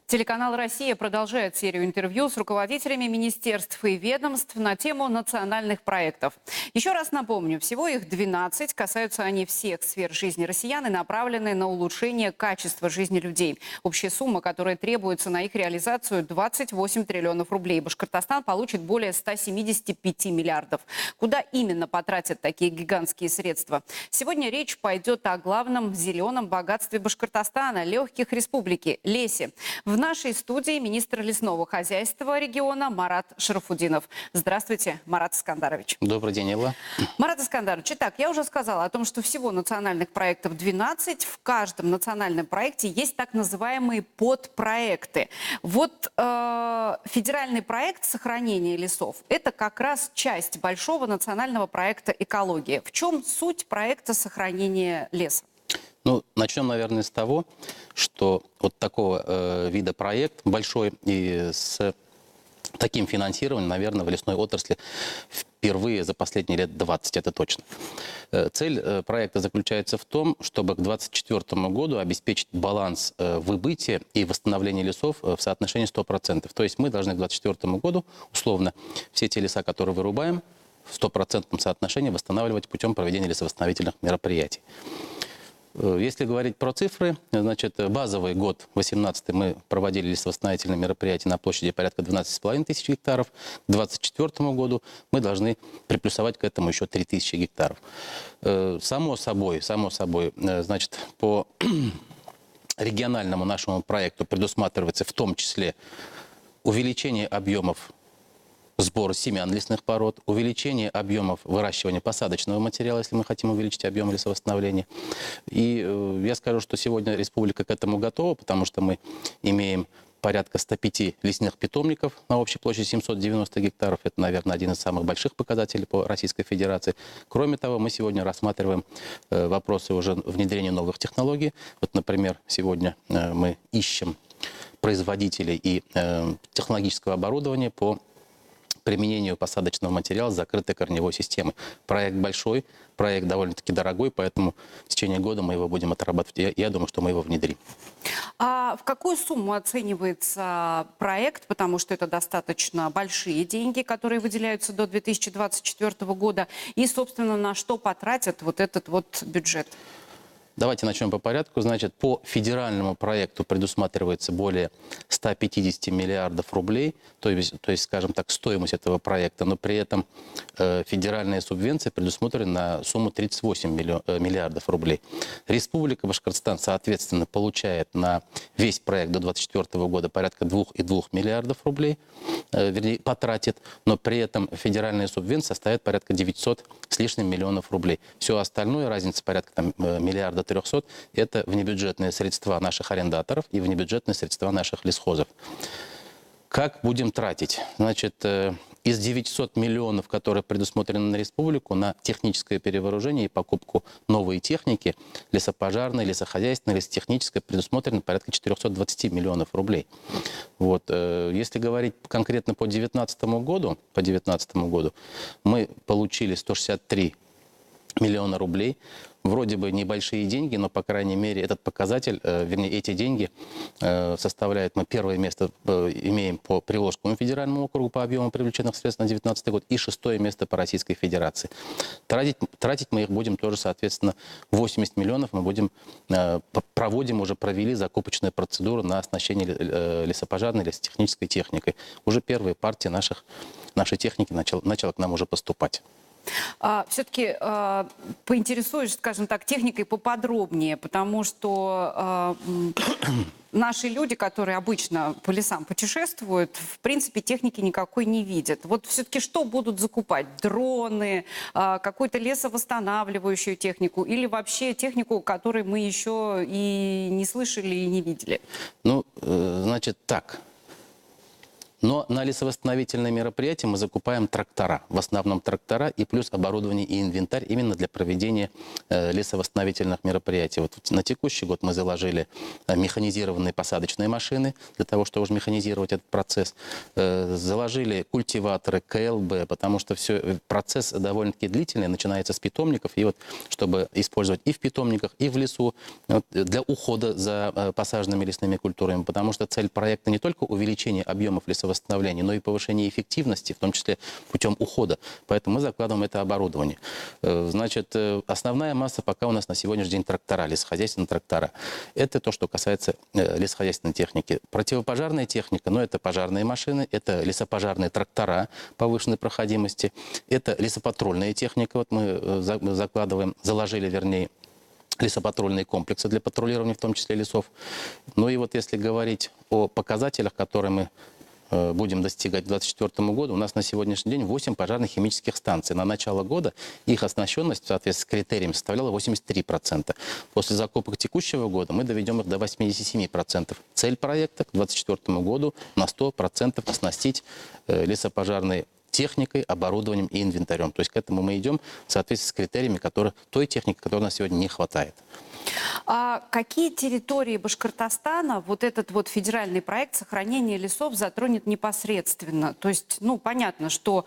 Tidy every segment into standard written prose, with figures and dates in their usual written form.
Телеканал «Россия» продолжает серию интервью с руководителями министерств и ведомств на тему национальных проектов. Еще раз напомню, всего их 12, касаются они всех сфер жизни россиян и направлены на улучшение качества жизни людей. Общая сумма, которая требуется на их реализацию, 28 триллионов рублей. Башкортостан получит более 175 миллиардов. Куда именно потратят такие гигантские средства? Сегодня речь пойдет о главном зеленом богатстве Башкортостана – легких республики – лесе. В нашей студии министр лесного хозяйства региона Марат Шарафудинов. Здравствуйте, Марат Искандарович. Добрый день, Элла. Марат Искандарович, итак, я уже сказала о том, что всего национальных проектов 12. В каждом национальном проекте есть так называемые подпроекты. Вот федеральный проект сохранения лесов – это как раз часть большого национального проекта «Экология». В чем суть проекта сохранения леса? Ну, начнем, наверное, с того, что вот такого вида проект большой и с таким финансированием, наверное, в лесной отрасли впервые за последние лет 20, это точно. Цель проекта заключается в том, чтобы к 2024 году обеспечить баланс выбытия и восстановления лесов в соотношении 100%. То есть мы должны к 2024 году, условно, все те леса, которые вырубаем, в 100% соотношении восстанавливать путем проведения лесовосстановительных мероприятий. Если говорить про цифры, значит, базовый год, 2018, мы проводили лесовосстановительные мероприятия на площади порядка 12,5 тысяч гектаров. К 2024 году мы должны приплюсовать к этому еще 3 тысячи гектаров. Само собой, значит, по региональному нашему проекту предусматривается в том числе увеличение объемов сбор семян лесных пород, увеличение объемов выращивания посадочного материала, если мы хотим увеличить объем лесовосстановления. И я скажу, что сегодня республика к этому готова, потому что мы имеем порядка 105 лесных питомников на общей площади 790 гектаров. Это, наверное, один из самых больших показателей по Российской Федерации. Кроме того, мы сегодня рассматриваем вопросы уже внедрения новых технологий. Вот, например, сегодня мы ищем производителей и технологического оборудования по применению посадочного материала с закрытой корневой системы. Проект большой, проект довольно-таки дорогой, поэтому в течение года мы его будем отрабатывать. Я думаю, что мы его внедрим. А в какую сумму оценивается проект? Потому что это достаточно большие деньги, которые выделяются до 2024 года. И, собственно, на что потратят вот этот вот бюджет? Давайте начнем по порядку. Значит, по федеральному проекту предусматривается более 150 миллиардов рублей, то есть, скажем так, стоимость этого проекта, но при этом федеральные субвенции предусмотрены на сумму 38 миллиардов рублей. Республика Башкортостан, соответственно, получает на весь проект до 2024 года порядка 2,2 миллиардов рублей, вернее, потратит, но при этом федеральные субвенции составят порядка 900 с лишним миллионов рублей. Все остальное, разница порядка там, миллиарда 300, это внебюджетные средства наших арендаторов и внебюджетные средства наших лесхозов. Как будем тратить? Значит, из 900 миллионов, которые предусмотрены на республику, на техническое перевооружение и покупку новой техники, лесопожарной, лесохозяйственной, лесотехнической, предусмотрено порядка 420 миллионов рублей. Вот. Если говорить конкретно по 2019 году, мы получили 163 миллиона рублей. Вроде бы небольшие деньги, но, по крайней мере, этот показатель, вернее, эти деньги составляют, мы первое место имеем по Приволжскому федеральному округу по объему привлеченных средств на 2019 год и 6-е место по Российской Федерации. Тратить мы их будем тоже, соответственно, 80 миллионов мы будем, провели закупочную процедуру на оснащение лесопожарной, лесотехнической техникой. Уже первые партии нашей техники начала к нам уже поступать. Все-таки поинтересуюсь, скажем так, техникой поподробнее, потому что наши люди, которые обычно по лесам путешествуют, в принципе, техники никакой не видят. Вот все-таки что будут закупать? Дроны, какую-то лесовосстанавливающую технику или вообще технику, которой мы еще и не слышали, и не видели? Ну, значит так. Но на лесовосстановительные мероприятия мы закупаем трактора, в основном трактора и плюс оборудование и инвентарь именно для проведения лесовосстановительных мероприятий. Вот на текущий год мы заложили механизированные посадочные машины для того, чтобы уже механизировать этот процесс. Заложили культиваторы, КЛБ, потому что процесс довольно-таки длительный, начинается с питомников. И вот чтобы использовать и в питомниках, и в лесу для ухода за посаженными лесными культурами, потому что цель проекта не только увеличение объемов лесовосстановления, но и повышение эффективности, в том числе путем ухода. Поэтому мы закладываем это оборудование. Значит, основная масса пока у нас на сегодняшний день трактора, лесохозяйственные трактора. Это то, что касается лесохозяйственной техники. Противопожарная техника, это пожарные машины, это лесопожарные трактора повышенной проходимости, это лесопатрульная техника. Вот мы заложили, вернее, лесопатрульные комплексы для патрулирования, в том числе лесов. Ну и вот если говорить о показателях, которые мы будем достигать к 2024 году, у нас на сегодняшний день 8 пожарно-химических станций. На начало года их оснащенность в соответствии с критериями составляла 83%. После закупок текущего года мы доведем их до 87%. Цель проекта к 2024 году на 100% оснастить лесопожарной техникой, оборудованием и инвентарем. То есть к этому мы идем в соответствии с критериями той техники, которой на сегодня не хватает. А какие территории Башкортостана вот этот вот федеральный проект сохранения лесов затронет непосредственно? То есть, понятно, что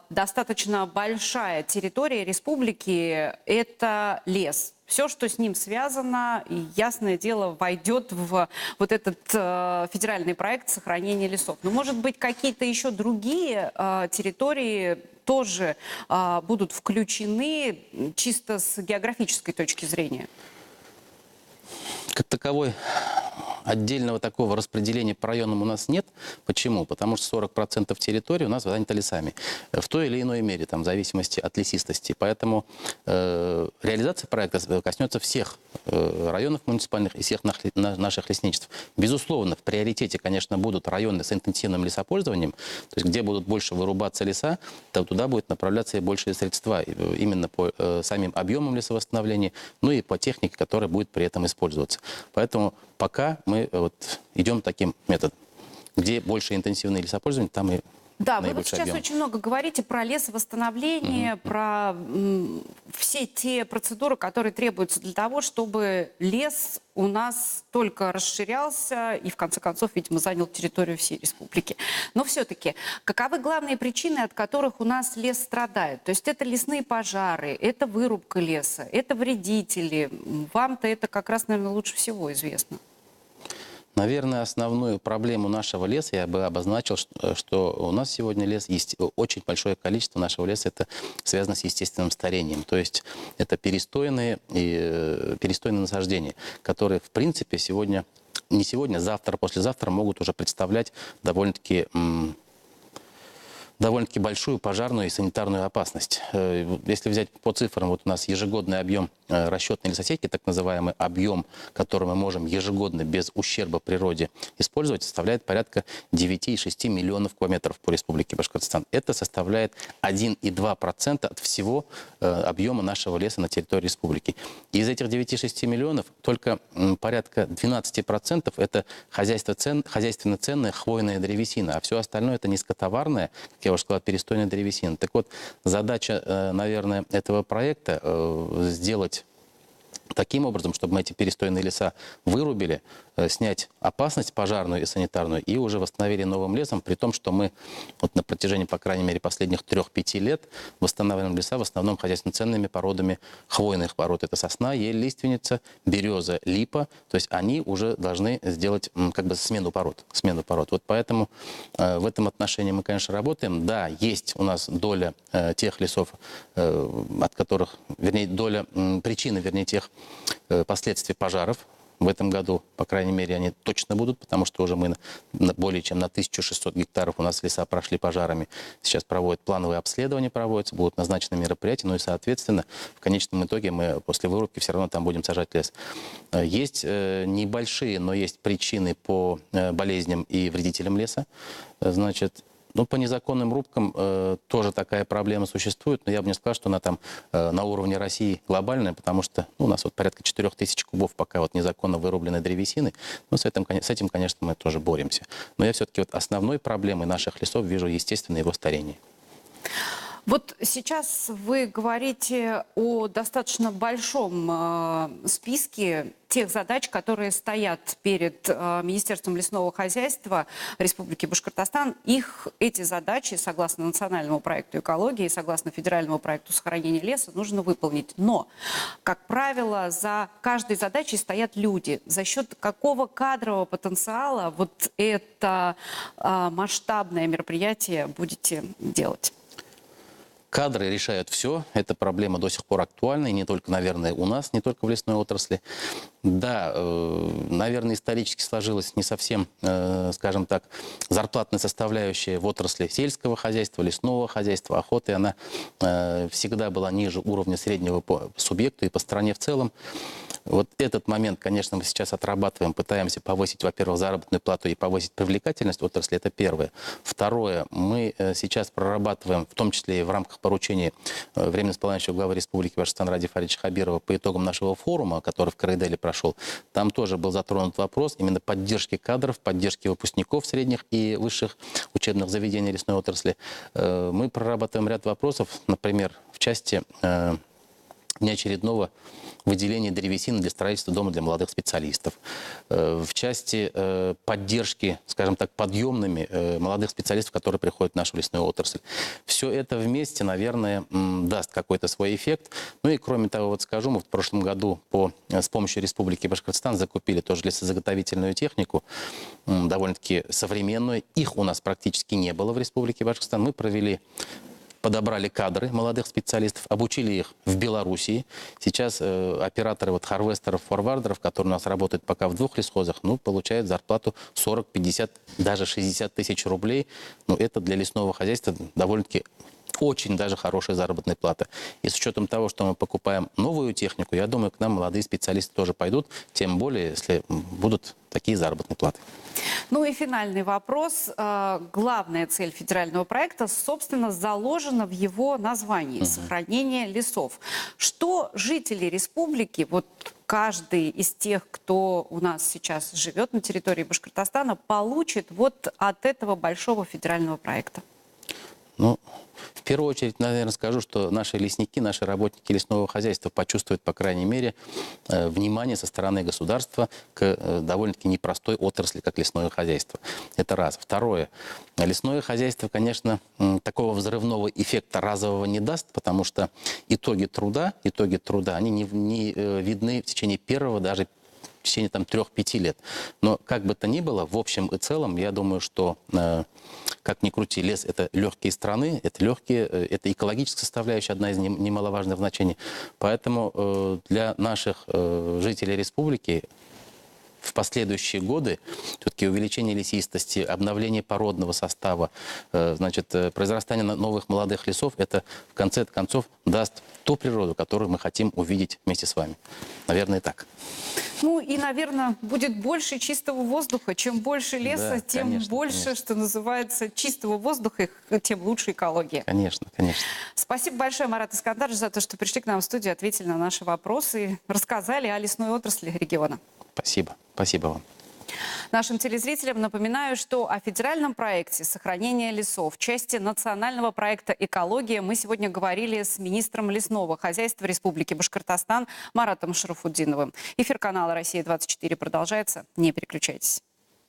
достаточно большая территория республики – это лес. Все, что с ним связано, ясное дело, войдет в вот этот федеральный проект сохранения лесов. Но, может быть, какие-то еще другие территории тоже будут включены чисто с географической точки зрения? Как таковой отдельного такого распределения по районам у нас нет. Почему? Потому что 40% территории у нас занято лесами. В той или иной мере, в зависимости от лесистости. Поэтому реализация проекта коснется всех районов муниципальных и всех наших лесничеств. Безусловно, в приоритете, конечно, будут районы с интенсивным лесопользованием. То есть, где будут больше вырубаться леса, то туда будет направляться и большие средства. Именно по самим объемам лесовосстановления, и по технике, которая будет при этом использоваться. Поэтому пока мы идем таким методом. Где больше интенсивное лесопользование, там и да, вы вот наибольший сейчас объем. очень много говорите про лесовосстановление, про все те процедуры, которые требуются для того, чтобы лес у нас только расширялся и, в конце концов, видимо, занял территорию всей республики. Но все-таки, каковы главные причины, от которых у нас лес страдает? То есть это лесные пожары, это вырубка леса, это вредители. Вам-то это как раз, наверное, лучше всего известно. Наверное, основную проблему нашего леса я бы обозначил, что у нас сегодня лес есть очень большое количество нашего леса, это связано с естественным старением. То есть это перестойные насаждения, которые, в принципе, не сегодня, завтра, послезавтра могут уже представлять довольно-таки большую пожарную и санитарную опасность. Если взять по цифрам, у нас ежегодный объем расчетной лесосеки, так называемый объем, который мы можем ежегодно без ущерба природе использовать, составляет порядка 9,6 миллионов кубометров по Республике Башкортостан. Это составляет 1,2% от всего объема нашего леса на территории республики. Из этих 9,6 миллионов только порядка 12% это хозяйственно ценная хвойная древесина, а все остальное это низкотоварная, как я уже сказал, перестойная древесина. Так вот, задача, наверное, этого проекта сделать таким образом, чтобы мы эти перестойные леса вырубили, снять опасность пожарную и санитарную и уже восстановили новым лесом, при том, что мы на протяжении, по крайней мере, последних 3-5 лет восстанавливаем леса в основном хозяйственно ценными породами хвойных пород. Это сосна, ель, лиственница, береза, липа. То есть они уже должны сделать смену пород. Вот поэтому в этом отношении мы, конечно, работаем. Да, есть у нас доля тех лесов, от которых, причины тех последствий пожаров. В этом году, по крайней мере, они точно будут, потому что уже мы более чем на 1600 гектаров у нас леса прошли пожарами. Сейчас плановые обследования проводятся, будут назначены мероприятия, и, соответственно, в конечном итоге мы после вырубки все равно там будем сажать лес. Есть небольшие, но есть причины по болезням и вредителям леса. Значит, Ну, по незаконным рубкам тоже такая проблема существует, но я бы не сказал, что она там на уровне России глобальная, потому что у нас вот порядка 4000 кубов пока вот незаконно вырубленной древесины. Но с этим, конечно, мы тоже боремся. Но я все-таки вот основной проблемой наших лесов вижу, естественно, его старение. Вот сейчас вы говорите о достаточно большом списке тех задач, которые стоят перед Министерством лесного хозяйства Республики Башкортостан. Эти задачи, согласно национальному проекту экологии, согласно федеральному проекту сохранения леса, нужно выполнить. Но, как правило, за каждой задачей стоят люди. За счет какого кадрового потенциала вот это масштабное мероприятие будете делать? Кадры решают все. Эта проблема до сих пор актуальна. И не только, наверное, у нас, не только в лесной отрасли. Да, наверное, исторически сложилась не совсем, скажем так, зарплатная составляющая в отрасли сельского хозяйства, лесного хозяйства, охоты. Она всегда была ниже уровня среднего по субъекту и по стране в целом. Вот этот момент, конечно, мы сейчас отрабатываем, пытаемся повысить, во-первых, заработную плату и повысить привлекательность отрасли. Это первое. Второе, мы сейчас прорабатываем, в том числе и в рамках поручения временно исполняющего главы Республики Башкортостан Ради Фаридовича Хабирова по итогам нашего форума, который в Карайделе прошел. Там тоже был затронут вопрос именно поддержки кадров, поддержки выпускников средних и высших учебных заведений лесной отрасли. Мы прорабатываем ряд вопросов, например, в части внеочередного выделения древесины для строительства дома для молодых специалистов. В части поддержки, скажем так, подъемными молодых специалистов, которые приходят в нашу лесную отрасль. Все это вместе, наверное, даст какой-то свой эффект. Ну и кроме того, вот скажу, мы в прошлом году с помощью Республики Башкортостан закупили тоже лесозаготовительную технику, довольно-таки современную. Их у нас практически не было в Республике Башкортостан. Мы подобрали кадры молодых специалистов, обучили их в Белоруссии. Сейчас операторы харвестеров, форвардеров, которые у нас работают пока в 2 лесхозах, получают зарплату 40, 50, даже 60 тысяч рублей. Это для лесного хозяйства довольно-таки очень даже хорошая заработная плата. И с учетом того, что мы покупаем новую технику, я думаю, к нам молодые специалисты тоже пойдут, тем более, если будут такие заработные платы. Ну и финальный вопрос. Главная цель федерального проекта, собственно, заложена в его названии – сохранение лесов. Что жители республики, вот каждый из тех, кто у нас сейчас живет на территории Башкортостана, получит вот от этого большого федерального проекта? В первую очередь, наверное, скажу, что наши лесники, наши работники лесного хозяйства почувствуют, по крайней мере, внимание со стороны государства к довольно-таки непростой отрасли, как лесное хозяйство. Это раз. Второе. Лесное хозяйство, конечно, такого взрывного эффекта разового не даст, потому что итоги труда, они не видны в течение первого, даже в течение 3-5 лет. Но как бы то ни было, в общем и целом, я думаю, что, как ни крути, лес — это легкие страны, это экологическая составляющая, одна из немаловажных значений. Поэтому для наших жителей республики в последующие годы все-таки увеличение лесистости, обновление породного состава, произрастание новых молодых лесов, это в конце концов даст ту природу, которую мы хотим увидеть вместе с вами. Наверное, так. И, наверное, будет больше чистого воздуха. Чем больше леса, да, тем конечно, больше, конечно. что называется, чистого воздуха, тем лучше экология. Конечно, конечно. Спасибо большое, Марат Искандарович, за то, что пришли к нам в студию, ответили на наши вопросы и рассказали о лесной отрасли региона. Спасибо. Спасибо вам. Нашим телезрителям напоминаю, что о федеральном проекте сохранения лесов в части национального проекта «Экология» мы сегодня говорили с министром лесного хозяйства Республики Башкортостан Маратом Шарафутдиновым. Эфир канала «Россия-24» продолжается. Не переключайтесь.